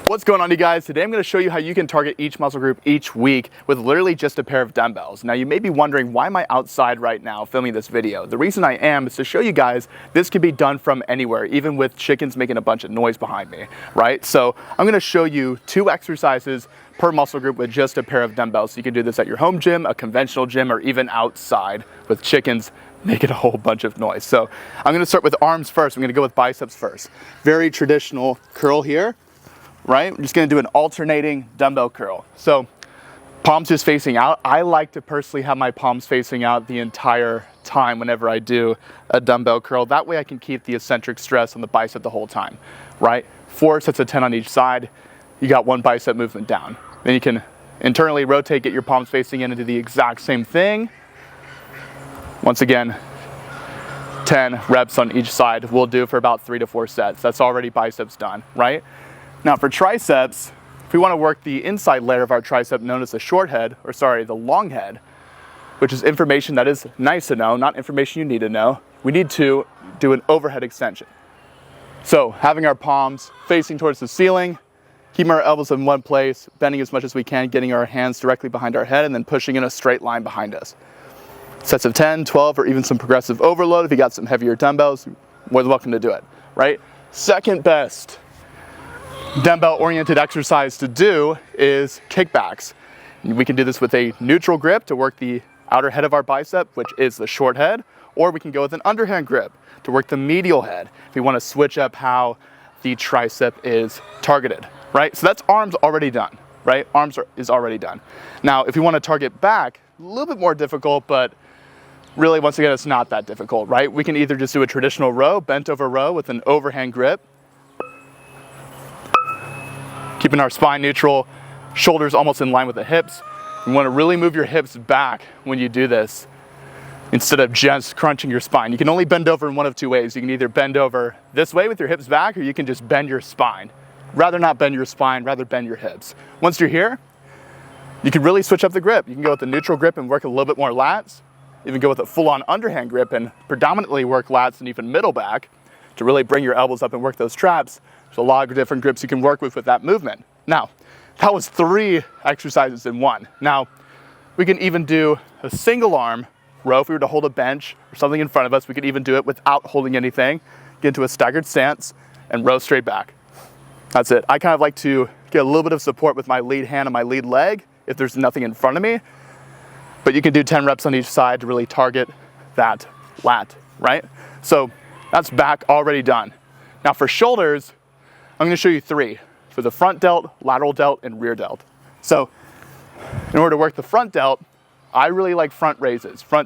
What's going on, you guys? Today I'm going to show you how you can target each muscle group each week with literally just a pair of dumbbells. Now you may be wondering, why am I outside right now filming this video? The reason I am is to show you guys this can be done from anywhere, even with chickens making a bunch of noise behind me, right? So I'm going to show you 2 exercises per muscle group with just a pair of dumbbells. So you can do this at your home gym, a conventional gym, or even outside with chickens making a whole bunch of noise. So I'm going to start with arms first. I'm going to go with biceps first. Very traditional curl here. Right? I'm just going to do an alternating dumbbell curl. So palms just facing out. I like to personally have my palms facing out the entire time whenever I do a dumbbell curl. That way I can keep the eccentric stress on the bicep the whole time, right? 4 sets of 10 on each side. You got 1 bicep movement down. Then you can internally rotate, get your palms facing in and do the exact same thing. Once again, 10 reps on each side. We'll do for about 3 to 4 sets. That's already biceps done, right? Now for triceps, if we want to work the inside layer of our tricep known as the short head, or sorry, the long head, which is information that is nice to know, not information you need to know, we need to do an overhead extension. So having our palms facing towards the ceiling, keeping our elbows in one place, bending as much as we can, getting our hands directly behind our head, and then pushing in a straight line behind us. Sets of 10, 12, or even some progressive overload. If you got some heavier dumbbells, you're more than welcome to do it, right? Second best dumbbell-oriented exercise to do is kickbacks. We can do this with a neutral grip to work the outer head of our bicep, which is the short head, or we can go with an underhand grip to work the medial head if we want to switch up how the tricep is targeted, right? So that's arms already done, right? Is already done. Now, if we want to target back, a little bit more difficult, but really, once again, it's not that difficult, right? We can either just do a traditional row, bent over row with an overhand grip, keeping our spine neutral, shoulders almost in line with the hips. You want to really move your hips back when you do this instead of just crunching your spine. You can only bend over in one of 2 ways. You can either bend over this way with your hips back, or you can just bend your spine. Rather not bend your spine, rather bend your hips. Once you're here, you can really switch up the grip. You can go with the neutral grip and work a little bit more lats. Even go with a full-on underhand grip and predominantly work lats and even middle back to really bring your elbows up and work those traps. There's a lot of different grips you can work with that movement. Now, that was 3 exercises in one. Now, we can even do a single arm row. If we were to hold a bench or something in front of us, we could even do it without holding anything, get into a staggered stance, and row straight back. That's it. I kind of like to get a little bit of support with my lead hand and my lead leg if there's nothing in front of me. But you can do 10 reps on each side to really target that lat, right? So that's back already done. Now for shoulders, I'm going to show you 3 for the front delt, lateral delt, and rear delt. So in order to work the front delt, I really like front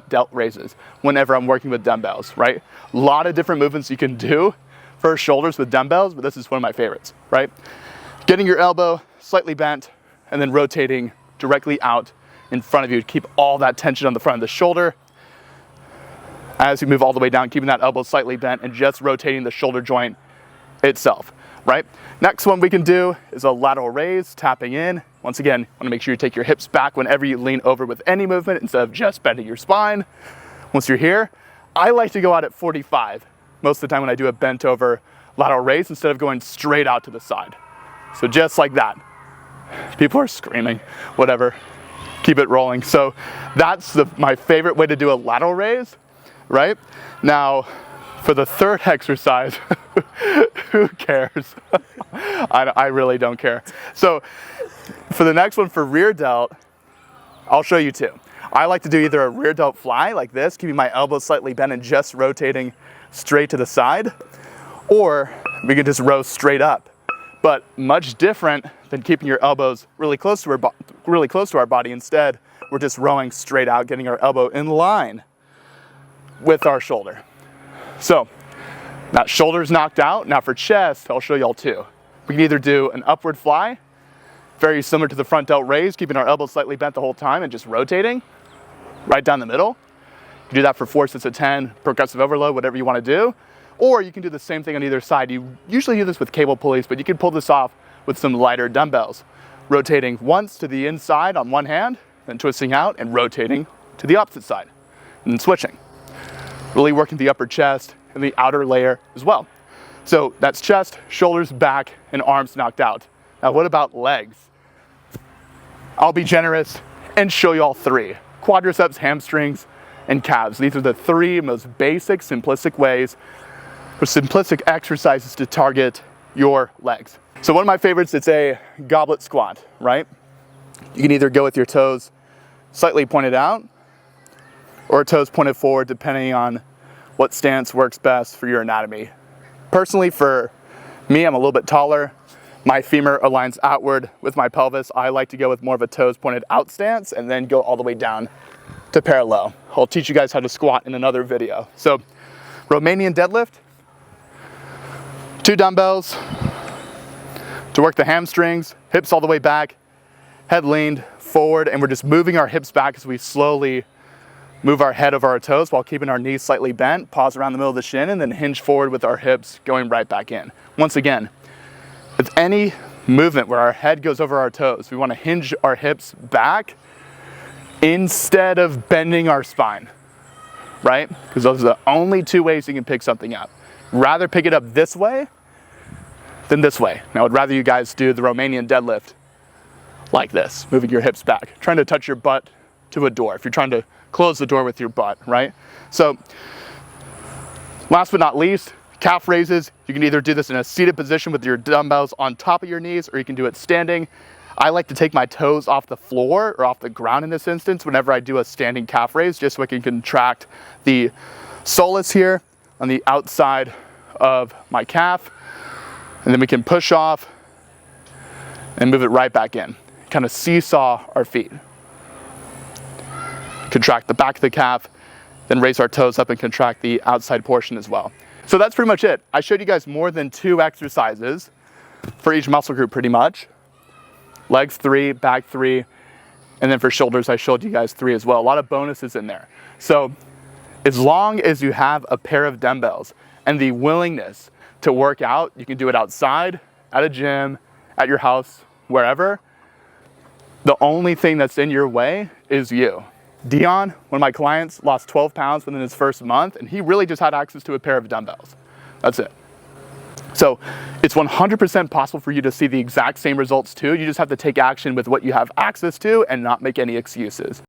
delt raises whenever I'm working with dumbbells, right? A lot of different movements you can do for shoulders with dumbbells, but this is one of my favorites, right? Getting your elbow slightly bent and then rotating directly out in front of you to keep all that tension on the front of the shoulder. As you move all the way down, keeping that elbow slightly bent and just rotating the shoulder joint itself, right? Next one we can do is a lateral raise, tapping in. Once again, you want to make sure you take your hips back whenever you lean over with any movement instead of just bending your spine. Once you're here, I like to go out at 45 most of the time when I do a bent over lateral raise instead of going straight out to the side. So just like that. People are screaming, whatever. Keep it rolling. So that's my favorite way to do a lateral raise, right? Now, for the third exercise, who cares? I really don't care. So for the next one, for rear delt, I'll show you 2. I like to do either a rear delt fly like this, keeping my elbows slightly bent and just rotating straight to the side, or we can just row straight up. But much different than keeping your elbows really close to our body. Instead, we're just rowing straight out, getting our elbow in line with our shoulder. So that shoulder's knocked out. Now for chest, I'll show y'all 2. We can either do an upward fly, very similar to the front delt raise, keeping our elbows slightly bent the whole time and just rotating right down the middle. You can do that for 4 sets of 10, progressive overload, whatever you want to do. Or you can do the same thing on either side. You usually do this with cable pulleys, but you can pull this off with some lighter dumbbells. Rotating once to the inside on one hand, then twisting out and rotating to the opposite side, and then switching. Really working the upper chest and the outer layer as well. So that's chest, shoulders, back, and arms knocked out. Now what about legs? I'll be generous and show you all three: quadriceps, hamstrings, and calves. These are the three most basic, simplistic ways or simplistic exercises to target your legs. So one of my favorites, it's a goblet squat, right? You can either go with your toes slightly pointed out or toes pointed forward, depending on what stance works best for your anatomy. Personally, for me, I'm a little bit taller. My femur aligns outward with my pelvis. I like to go with more of a toes pointed out stance and then go all the way down to parallel. I'll teach you guys how to squat in another video. So Romanian deadlift, 2 dumbbells to work the hamstrings, hips all the way back, head leaned forward, and we're just moving our hips back as we slowly move our head over our toes while keeping our knees slightly bent. Pause around the middle of the shin and then hinge forward with our hips going right back in. Once again, with any movement where our head goes over our toes, we want to hinge our hips back instead of bending our spine, right? Because those are the only 2 ways you can pick something up. Rather pick it up this way than this way. Now, I'd rather you guys do the Romanian deadlift like this, moving your hips back, trying to touch your butt to a door if you're trying to close the door with your butt, right? So last but not least, calf raises. You can either do this in a seated position with your dumbbells on top of your knees, or you can do it standing. I like to take my toes off the floor or off the ground in this instance whenever I do a standing calf raise, just so I can contract the soleus here on the outside of my calf. And then we can push off and move it right back in. Kind of seesaw our feet. Contract the back of the calf, then raise our toes up and contract the outside portion as well. So that's pretty much it. I showed you guys more than 2 exercises for each muscle group pretty much. Legs 3, back 3, and then for shoulders I showed you guys 3 as well. A lot of bonuses in there. So as long as you have a pair of dumbbells and the willingness to work out, you can do it outside, at a gym, at your house, wherever. The only thing that's in your way is you. Dion, one of my clients, lost 12 pounds within his first month, and he really just had access to a pair of dumbbells. That's it. So it's 100% possible for you to see the exact same results too. You just have to take action with what you have access to and not make any excuses.